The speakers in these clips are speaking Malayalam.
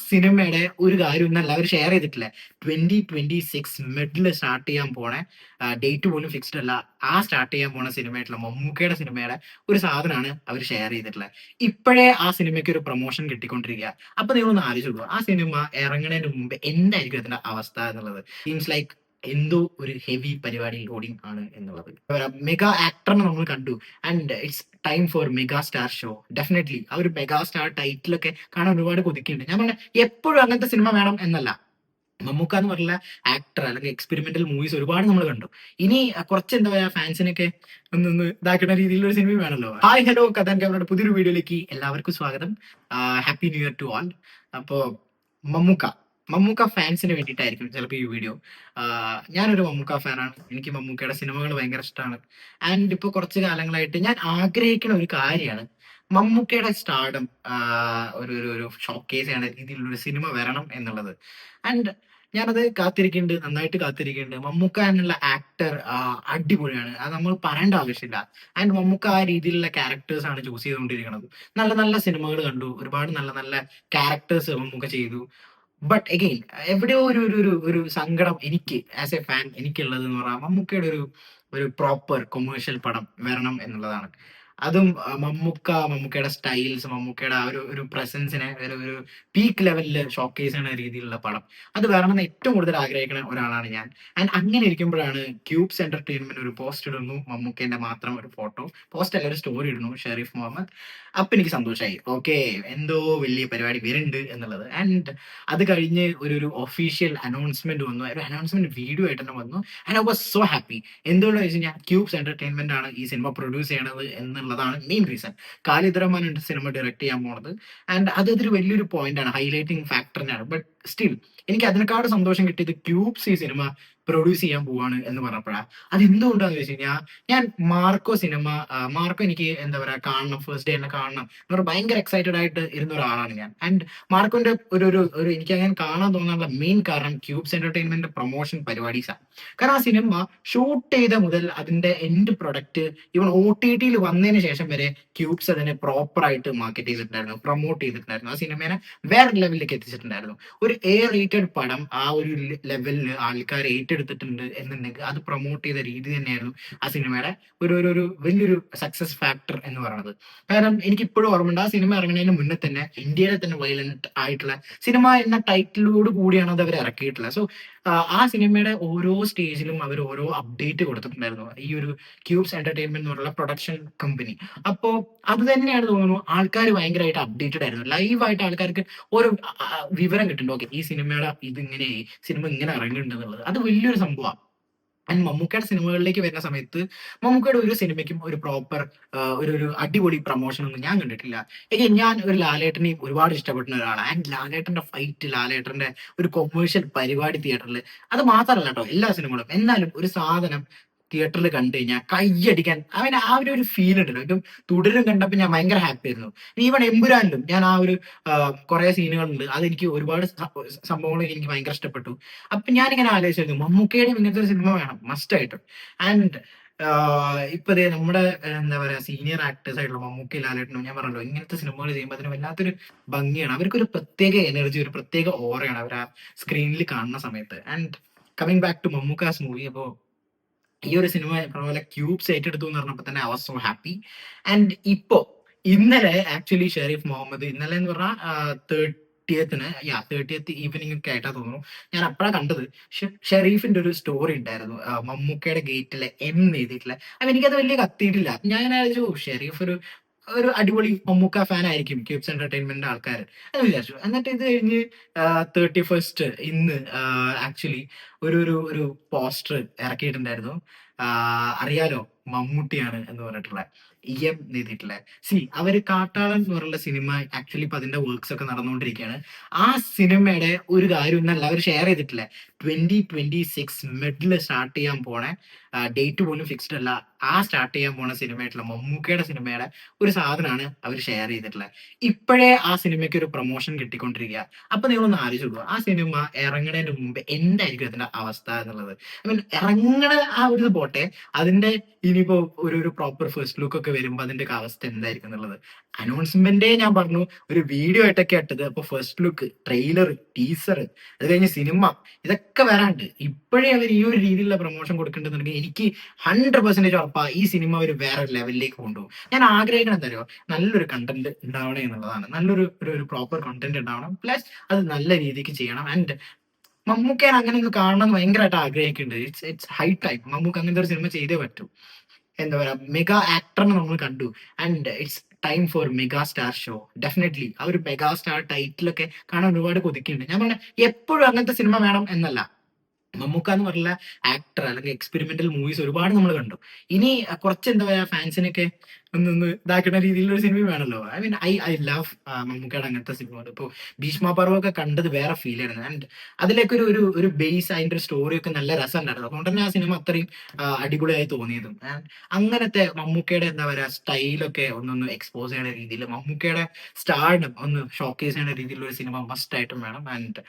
സിനിമയുടെ ഒരു കാര്യം എന്നല്ല അവർ ഷെയർ ചെയ്തിട്ടില്ലേ. 2026 മിഡിൽ സ്റ്റാർട്ട് ചെയ്യാൻ പോണേ, ഡേറ്റ് പോലും ഫിക്സ്ഡ് അല്ല. ആ സ്റ്റാർട്ട് ചെയ്യാൻ പോണ സിനിമയായിട്ടുള്ള മമ്മൂക്കയുടെ സിനിമയുടെ ഒരു സാധനമാണ് അവർ ഷെയർ ചെയ്തിട്ടുള്ളത്. ഇപ്പോഴേ ആ സിനിമയ്ക്ക് ഒരു പ്രൊമോഷൻ കിട്ടിക്കൊണ്ടിരിക്കുക. അപ്പൊ നിങ്ങളൊന്ന് ആലോചിച്ച് നോക്കുക, ആ സിനിമ ഇറങ്ങുന്നതിന് മുമ്പ് എന്തായിരിക്കും അതിന്റെ അവസ്ഥ എന്നുള്ളത്. മീൻസ് ലൈക്ക് എന്തോ ഒരു ഹെവി പരിപാടി ലോഡിംഗ് ആണ് എന്നുള്ളത്. മെഗാ ആക്ടറിനെ നമ്മൾ കണ്ടു, and it's time for mega star show. Definitely ആ ഒരു മെഗാ സ്റ്റാർ ടൈറ്റിലൊക്കെ കാണാൻ ഒരുപാട് കൊതിക്കുന്നുണ്ട്. ഞാൻ പറഞ്ഞ എപ്പോഴും അങ്ങനത്തെ സിനിമ വേണം എന്നല്ല. മമ്മൂക്ക എന്ന് പറഞ്ഞ ആക്ടർ അല്ലെങ്കിൽ എക്സ്പെരിമെന്റൽ മൂവീസ് ഒരുപാട് നമ്മൾ കണ്ടു. ഇനി കുറച്ച് എന്താ പറയാ, ഫാൻസിനൊക്കെ ഒന്ന് ഇതാക്കുന്ന രീതിയിലുള്ള സിനിമ വേണമല്ലോ. ഹായ് ഹലോ, കഥാൻ ക്യാമറയുടെ പുതിയൊരു വീഡിയോയിലേക്ക് എല്ലാവർക്കും സ്വാഗതം. Happy new year to all. അപ്പോ മമ്മൂക്ക ഫാൻസിന് വേണ്ടിയിട്ടായിരിക്കും ചിലപ്പോൾ ഈ വീഡിയോ. ഞാനൊരു മമ്മൂക്ക ഫാനാണ്. എനിക്ക് മമ്മൂക്കയുടെ സിനിമകൾ ഭയങ്കര ഇഷ്ടമാണ്. ആൻഡ് ഇപ്പോൾ കുറച്ച് കാലങ്ങളായിട്ട് ഞാൻ ആഗ്രഹിക്കുന്ന ഒരു കാര്യമാണ് മമ്മൂക്കയുടെ സ്റ്റാർഡം ഒരു ഒരു ഒരു ഷോക്കേസ് ചെയ്യുന്ന രീതിയിലുള്ള ഒരു സിനിമ വരണം എന്നുള്ളത്. ആൻഡ് ഞാനത് കാത്തിരിക്കുന്നുണ്ട്, നന്നായിട്ട് കാത്തിരിക്കുന്നുണ്ട്. മമ്മൂക്ക എന്നുള്ള ആക്ടർ അടിപൊളിയാണ്, അത് നമ്മൾ പറയേണ്ട ആവശ്യമില്ല. ആൻഡ് മമ്മൂക്ക ആ രീതിയിലുള്ള ക്യാരക്ടേഴ്സ് ആണ് ചൂസ് ചെയ്തുകൊണ്ടിരിക്കുന്നത്. നല്ല നല്ല സിനിമകൾ കണ്ടു, ഒരുപാട് നല്ല നല്ല ക്യാരക്ടേഴ്സ് മമ്മൂക്ക ചെയ്തു. ബട്ട് എഗെയിൻ എവിടെയോ ഒരു ഒരു ഒരു ഒരു സങ്കടം എനിക്ക് ആസ് എ ഫാൻ എനിക്കുള്ളത് എന്ന് പറഞ്ഞാൽ മമ്മൂക്കയുടെ ഒരു ഒരു പ്രോപ്പർ കൊമേഴ്ഷ്യൽ പടം വരണം എന്നുള്ളതാണ്. അതും മമ്മൂക്കയുടെ സ്റ്റൈൽസ്, മമ്മൂക്കയുടെ ആ ഒരു ഒരു പ്രസൻസിനെ ഒരു ഒരു പീക്ക് ലെവലിൽ ഷോക്കേസ് ചെയ്യുന്ന രീതിയിലുള്ള പടം അത് വരണമെന്ന് ഏറ്റവും കൂടുതൽ ആഗ്രഹിക്കുന്ന ഒരാളാണ് ഞാൻ. ആൻഡ് അങ്ങനെ ഇരിക്കുമ്പോഴാണ് ക്യൂബ്സ് എന്റർടൈൻമെന്റ് ഒരു പോസ്റ്റ് ഇടുന്നു, മമ്മൂക്കേന്റെ മാത്രം ഒരു ഫോട്ടോ പോസ്റ്റ് അല്ല, ഒരു സ്റ്റോറി ഇടുന്നു, ഷെരീഫ് മുഹമ്മദ്. അപ്പൊ എനിക്ക് സന്തോഷമായി, ഓക്കെ എന്തോ വലിയ പരിപാടി വരുന്നുണ്ട് എന്നുള്ളത്. ആൻഡ് അത് കഴിഞ്ഞ് ഒരു ഒരു ഒഫീഷ്യൽ അനൗൺസ്മെന്റ് വന്നു, ഒരു അനൗൺസ്മെന്റ് വീഡിയോ ആയിട്ട് തന്നെ വന്നു. And I was so happy. എന്തുകൊണ്ടെന്ന് വെച്ച് കഴിഞ്ഞാൽ ക്യൂബ്സ് എന്റർടൈൻമെന്റ് ആണ് ഈ സിനിമ പ്രൊഡ്യൂസ് ചെയ്യണത് എന്നുള്ളതാണ് മെയിൻ റീസൺ. ഖാലിദ് റഹ്മാനാണ് സിനിമ ഡയറക്ട് ചെയ്യാൻ പോണത്. ആൻഡ് അതൊരു വലിയൊരു പോയിന്റ് ആണ്, ഹൈലൈറ്റിംഗ് ഫാക്ടറിനാണ്. ബട്ട് സ്റ്റിൽ എനിക്ക് അതിനെക്കാട് സന്തോഷം കിട്ടിയത് ക്യൂബ്സ് ഈ സിനിമ പ്രൊഡ്യൂസ് ചെയ്യാൻ പോവാണ് എന്ന് പറഞ്ഞപ്പോഴാണ്. അത് എന്തുകൊണ്ടാന്ന് വെച്ച് കഴിഞ്ഞാൽ ഞാൻ മാർക്കോ എനിക്ക് എന്താ പറയാ കാണണം, ഫസ്റ്റ് ഡേ തന്നെ കാണണം എന്ന് പറഞ്ഞാൽ ഭയങ്കര എക്സൈറ്റഡ് ആയിട്ട് ഇരുന്ന ഒരാളാണ് ഞാൻ. ആൻഡ് മാർക്കോന്റെ ഒരു ഒരു ഒരു എനിക്ക് അങ്ങനെ കാണാൻ തോന്നാനുള്ള മെയിൻ കാരണം ക്യൂബ്സ് എന്റർടൈൻമെന്റ് പ്രൊമോഷൻ പരിപാടീസാണ്. കാരണം ആ സിനിമ ഷൂട്ട് ചെയ്ത മുതൽ അതിന്റെ എൻഡ് പ്രൊഡക്റ്റ് ഇവൺ OTT വന്നതിന് ശേഷം വരെ ക്യൂബ്സ് അതിനെ പ്രോപ്പർ ആയിട്ട് മാർക്കറ്റ് ചെയ്തിട്ടുണ്ടായിരുന്നു, പ്രൊമോട്ട് ചെയ്തിട്ടുണ്ടായിരുന്നു, ആ സിനിമേനെ വേറെ ലെവലിലേക്ക് എത്തിച്ചിട്ടുണ്ടായിരുന്നു. ഒരു റേറ്റഡ് പടം ആ ഒരു ലെവലിൽ ആൾക്കാർ ഏറ്റെടുത്തിട്ടുണ്ട് എന്നുണ്ടെങ്കിൽ അത് പ്രൊമോട്ട് ചെയ്ത രീതി തന്നെയായിരുന്നു ആ സിനിമയുടെ ഒരു ഒരു ഒരു വലിയൊരു സക്സസ് ഫാക്ടർ എന്ന് പറയുന്നത്. കാരണം എനിക്ക് ഇപ്പോഴും ഓർമ്മയുണ്ട്, ആ സിനിമ ഇറങ്ങുന്നതിന് മുന്നേ തന്നെ ഇന്ത്യയിലെ തന്നെ വയലന്റ് ആയിട്ടുള്ള സിനിമ എന്ന ടൈറ്റിലോട് കൂടിയാണ് അത് അവർ ഇറക്കിയിട്ടുള്ളത്. സോ ആ സിനിമയുടെ ഓരോ സ്റ്റേജിലും അവർ ഓരോ അപ്ഡേറ്റ് കൊടുത്തിട്ടുണ്ടായിരുന്നു ഈ ഒരു ക്യൂബ്സ് എന്റർടൈൻമെന്റ് എന്ന് പറഞ്ഞ പ്രൊഡക്ഷൻ കമ്പനി. അപ്പോ അത് തന്നെയാണ് തോന്നുന്നു ആൾക്കാർ ഭയങ്കരമായിട്ട് അപ്ഡേറ്റഡ് ആയിരുന്നു. ലൈവായിട്ട് ആൾക്കാർക്ക് ഓരോ വിവരം കിട്ടുന്നുണ്ട്. ഓക്കെ, ഈ സിനിമയുടെ ഇതിങ്ങനെ സിനിമ ഇങ്ങനെ ഇറങ്ങുന്നുണ്ട് എന്നുള്ളത് അത് വലിയൊരു സംഭവമാണ്. ആൻഡ് മമ്മൂക്കയുടെ സിനിമകളിലേക്ക് വരുന്ന സമയത്ത് മമ്മൂക്കയുടെ ഒരു സിനിമയ്ക്കും ഒരു പ്രോപ്പർ ഒരു ഒരു അടിപൊളി പ്രൊമോഷൻ ഒന്നും ഞാൻ കണ്ടിട്ടില്ല. ഞാൻ ഒരു ലാലേട്ടനെയും ഒരുപാട് ഇഷ്ടപ്പെടുന്ന ഒരാളാണ്. ആൻഡ് ലാലേട്ടന്റെ ഫൈറ്റ്, ലാലേട്ടന്റെ ഒരു കൊമേഴ്ഷ്യൽ പരിപാടി തിയേറ്ററിൽ, അത് മാത്രമല്ല കേട്ടോ എല്ലാ സിനിമകളും, എന്നാലും ഒരു സാധനം തിയേറ്ററിൽ കണ്ടു കഴിഞ്ഞാൽ കയ്യടിക്കാൻ അവൻ ആ ഒരു ഫീൽ ഉണ്ടല്ലോ. ഇപ്പം തുടരും കണ്ടപ്പോൾ ഞാൻ ഭയങ്കര ഹാപ്പി ആയിരുന്നു. ഈവൺ എമ്പുരാനിലും ഞാൻ ആ ഒരു കുറെ സീനുകളുണ്ട്, അതെനിക്ക് ഒരുപാട് സംഭവങ്ങൾ എനിക്ക് ഭയങ്കര ഇഷ്ടപ്പെട്ടു. അപ്പൊ ഞാനിങ്ങനെ ആലോചിച്ചിരുന്നു മമ്മൂക്കയുടെയും ഇങ്ങനത്തെ ഒരു സിനിമ വേണം മസ്റ്റ് ആയിട്ടും. ആൻഡ് ഇപ്പൊ ദേ നമ്മുടെ എന്താ പറയാ സീനിയർ ആക്ടേഴ്സ് ആയിട്ടുള്ള മമ്മൂക്ക, ലാലേട്ടനും ഞാൻ പറഞ്ഞല്ലോ ഇങ്ങനത്തെ സിനിമകൾ ചെയ്യുമ്പോൾ അതിന് വല്ലാത്തൊരു ഭംഗിയാണ്. അവർക്കൊരു പ്രത്യേക എനർജി, ഒരു പ്രത്യേക ഓറയാണ് അവർ ആ സ്ക്രീനിൽ കാണുന്ന സമയത്ത്. And coming back to Mammookka's movie, അപ്പോ ഈ ഒരു സിനിമ പറഞ്ഞ പോലെ ക്യൂബ്സ് ഏറ്റെടുത്തു എന്ന് പറഞ്ഞപ്പോൾ തന്നെ I was so happy. And ഇന്നലെ ആക്ച്വലി ഷെരീഫ് മുഹമ്മദ്, ഇന്നലെ എന്ന് പറഞ്ഞാൽ 30th ഈവനിങ് ഒക്കെ ആയിട്ടാ തോന്നുന്നു, ഞാൻ അപ്പോഴാണ് കണ്ടത്. ഷെരീഫിന്റെ ഒരു സ്റ്റോറി ഉണ്ടായിരുന്നു, മമ്മൂക്കയുടെ ഗേറ്റിലെ M എഴുതിയിട്ടില്ല. അപ്പൊ എനിക്കത് വലിയ കത്തിയിട്ടില്ല. ഞാൻ ആലോചിച്ചു ഷെരീഫ് ഒരു ഒരു അടിപൊളി മമ്മൂക്ക ഫാൻ ആയിരിക്കും ക്യൂബ്സ് എന്റർടൈൻമെന്റ് ആൾക്കാർ എന്ന് വിചാരിച്ചു. എന്നിട്ട് ഇത് കഴിഞ്ഞ് 31st ഇന്ന് ആക്ച്വലി ഒരു ഒരു ഒരു പോസ്റ്റർ ഇറക്കിയിട്ടുണ്ടായിരുന്നു. അറിയാലോ മമ്മൂട്ടിയാണ് എന്ന് പറഞ്ഞിട്ടുള്ള EM എഴുതിയിട്ടുള്ള. അവര് കാട്ടാളൻ എന്ന് പറഞ്ഞുള്ള സിനിമ ആക്ച്വലി ഇപ്പൊ അതിന്റെ വർക്ക്സ് ഒക്കെ നടന്നുകൊണ്ടിരിക്കുകയാണ്. ആ സിനിമയുടെ ഒരു കാര്യം എന്നല്ല അവർ ഷെയർ ചെയ്തിട്ടില്ല. 2026 മിഡിൽ സ്റ്റാർട്ട് ചെയ്യാൻ പോണേ, ഡേറ്റ് പോലും ഫിക്സ്ഡ് അല്ല. ആ സ്റ്റാർട്ട് ചെയ്യാൻ പോണ സിനിമയായിട്ടുള്ള മമ്മൂക്കയുടെ സിനിമയുടെ ഒരു സാധനമാണ് അവർ ഷെയർ ചെയ്തിട്ടുള്ളത്. ഇപ്പോഴേ ആ സിനിമയ്ക്ക് ഒരു പ്രൊമോഷൻ കിട്ടിക്കൊണ്ടിരിക്കുക. അപ്പൊ നിങ്ങളൊന്ന് ആലോചിച്ച് നോക്കുക, ആ സിനിമ ഇറങ്ങുന്നതിന് മുമ്പ് എന്തായിരിക്കും അതിന്റെ അവസ്ഥ എന്നുള്ളത്. ഐ മീൻ ഇറങ്ങണ ആ ഒരു പോട്ടെ, അതിന്റെ ഇനിയിപ്പോ ഒരു ഒരു പ്രോപ്പർ ഫസ്റ്റ് ലുക്ക് ഒക്കെ ഒക്കെ വരുമ്പോ അതിന്റെ ഒക്കെ അവസ്ഥ എന്തായിരിക്കും എന്നുള്ളത്. അനൗൺസ്മെന്റേ ഞാൻ പറഞ്ഞു ഒരു വീഡിയോ ആയിട്ടൊക്കെ ഇട്ടത്. അപ്പൊ ഫസ്റ്റ് ലുക്ക്, ട്രെയിലർ, ടീസർ, അത് കഴിഞ്ഞ് സിനിമ, ഇതൊക്കെ വരാണ്ട്. ഇപ്പോഴേ അവർ ഈ ഒരു രീതിയിലുള്ള പ്രൊമോഷൻ കൊടുക്കേണ്ടതുണ്ടെങ്കിൽ എനിക്ക് 100% ഉറപ്പാ ഈ സിനിമ ഒരു വേറെ ലെവലിലേക്ക് കൊണ്ടുപോകും. ഞാൻ ആഗ്രഹിക്കണം എന്തറിയോ, നല്ലൊരു കണ്ടന്റ് ഉണ്ടാവണം എന്നുള്ളതാണ്. നല്ലൊരു ഒരു പ്രോപ്പർ കണ്ടന്റ് ഉണ്ടാവണം, പ്ലസ് അത് നല്ല രീതിക്ക് ചെയ്യണം. ആൻഡ് മമ്മൂക്കേനെ അങ്ങനെ ഒന്ന് കാണണം എന്ന് ഭയങ്കരമായിട്ട് ആഗ്രഹിക്കുന്നുണ്ട്. ഇറ്റ്സ് ഹൈ ടൈം മമ്മൂക്ക് അങ്ങനത്തെ ഒരു സിനിമ ചെയ്തേ പറ്റൂ. എന്താ പറയാ, മെഗാ ആക്ടറിനെ നമ്മൾ കണ്ടു. And it's time for mega star show. Definitely ആ ഒരു മെഗാ സ്റ്റാർ ടൈറ്റിലൊക്കെ കാണാൻ ഒരുപാട് കൊതിക്കുന്നുണ്ട്. ഞാൻ പറഞ്ഞ എപ്പോഴും അങ്ങനത്തെ സിനിമ വേണം എന്നല്ല. മമ്മൂക്ക എന്ന് പറഞ്ഞ ആക്ടർ അല്ലെങ്കിൽ എക്സ്പെരിമെന്റൽ മൂവീസ് ഒരുപാട് നമ്മൾ കണ്ടു. ഇനി കുറച്ച് എന്താ പറയാ, ഫാൻസിനൊക്കെ ഒന്ന് ഇതാക്കുന്ന രീതിയിലുള്ള സിനിമ വേണമല്ലോ. ഐ ലവ് മമ്മൂക്കയുടെ അങ്ങനത്തെ സിനിമകൾ. ഇപ്പോൾ ഭീഷ്മപർവ്വമൊക്കെ കണ്ടത് വേറെ ഫീൽ ആയിരുന്നു. ആൻഡ് അതിലേക്ക് ഒരു ബേസ്, അതിന്റെ ഒരു സ്റ്റോറി ഒക്കെ നല്ല രസം ഉണ്ടായിരുന്നു. അതുകൊണ്ട് തന്നെ ആ സിനിമ അത്രയും അടിപൊളിയായി തോന്നിയതും. ആൻഡ് അങ്ങനത്തെ മമ്മൂക്കയുടെ എന്താ പറയാ സ്റ്റൈലൊക്കെ ഒന്നൊന്ന് എക്സ്പോസ് ചെയ്യുന്ന രീതിയിൽ, മമ്മൂക്കയുടെ സ്റ്റാർഡം ഒന്ന് ഷോക്കേസ് ചെയ്യുന്ന രീതിയിലുള്ള ഒരു സിനിമ മസ്റ്റ് ആയിട്ടും വേണം. ആൻഡ്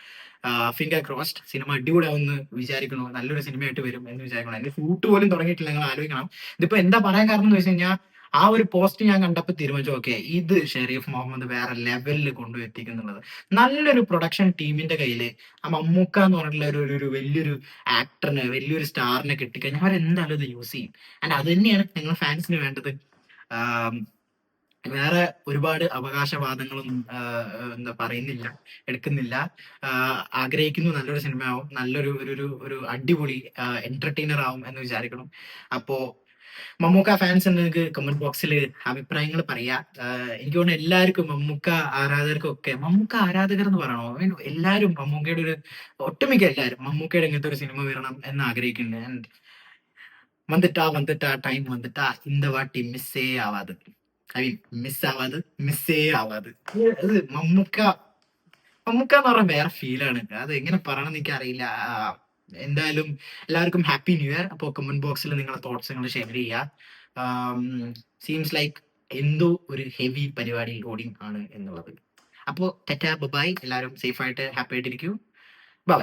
ഫിംഗർ ക്രോസ്ഡ് സിനിമ അടിപൊളിയാവുമെന്ന് വിചാരിക്കുന്നു. നല്ലൊരു സിനിമയായിട്ട് വരും എന്ന് വിചാരിക്കണം. അതിന്റെ ഷൂട്ട് പോലും തുടങ്ങിയിട്ടില്ല, നിങ്ങൾ ആലോചിക്കണം. ഇതിപ്പോ എന്താ പറയാൻ കാരണം എന്ന് വെച്ച് കഴിഞ്ഞാൽ, ആ ഒരു പോസ്റ്റ് ഞാൻ കണ്ടപ്പോൾ തീരുമാനിച്ചു, ഓക്കെ ഇത് ഷെരീഫ് മുഹമ്മദ് വേറെ ലെവലിൽ കൊണ്ടുവെത്തിക്കുന്നുള്ളത്. നല്ലൊരു പ്രൊഡക്ഷൻ ടീമിന്റെ കയ്യിൽ ആ മമ്മൂക്ക എന്ന് പറഞ്ഞിട്ടുള്ള ഒരു വലിയൊരു ആക്ടറിനെ, വലിയൊരു സ്റ്റാറിനെ കിട്ടിക്കഴിഞ്ഞാൽ അവരെന്തായാലും ഇത് യൂസ് ചെയ്യും. ആൻഡ് അത് തന്നെയാണ് ഞങ്ങൾ ഫാൻസിന് വേണ്ടത്. ആം, വേറെ ഒരുപാട് അവകാശവാദങ്ങളൊന്നും എന്താ പറയുന്നില്ല, എടുക്കുന്നില്ല. ആഗ്രഹിക്കുന്നു നല്ലൊരു സിനിമ ആവും, നല്ലൊരു ഒരു അടിപൊളി എന്റർടൈനർ ആവും എന്ന് വിചാരിക്കണം. അപ്പോ മമ്മൂക്ക ഫാൻസ് നിങ്ങൾക്ക് കമന്റ് ബോക്സിൽ അഭിപ്രായങ്ങൾ പറയാ. എനിക്ക് തോന്നുന്നു എല്ലാവർക്കും, മമ്മൂക്ക ആരാധകർക്കും ഒക്കെ, മമ്മൂക്ക ആരാധകർ എന്ന് പറയണോ, എല്ലാവരും മമ്മൂക്കയുടെ ഒട്ടുമിക്ക എല്ലാവരും മമ്മൂക്കയുടെ ഇങ്ങനത്തെ ഒരു സിനിമ വരണം എന്ന് ആഗ്രഹിക്കുന്നുണ്ട്. ആൻഡ് வந்துட்டா டைம் வந்துட்டா இந்த வாட்டி மிஸ்ஸே ஆகாது. ஐ மீன் മിസ് ആവാത്, മിസ്സേ ആവാത്. അത് മമ്മൂക്ക മമ്മൂക്ക എന്ന് പറഞ്ഞാൽ വേറെ ഫീലാണ്. അത് എങ്ങനെ പറയണമെന്ന് എനിക്ക് അറിയില്ല. എന്തായാലും എല്ലാവർക്കും ഹാപ്പി ന്യൂ ഇയർ. അപ്പോൾ കമന്റ് ബോക്സിൽ നിങ്ങളുടെ തോട്ട്സ് നിങ്ങൾ ഷെയർ ചെയ്യുക. സീംസ് ലൈക്ക് എന്തോ ഒരു ഹെവി പരിപാടി ഓഡിങ് ആണ് എന്നുള്ളത്. അപ്പോൾ ടാറ്റാ ബൈ, എല്ലാവരും സേഫ് ആയിട്ട് ഹാപ്പി ആയിട്ടിരിക്കൂ. ബൈ.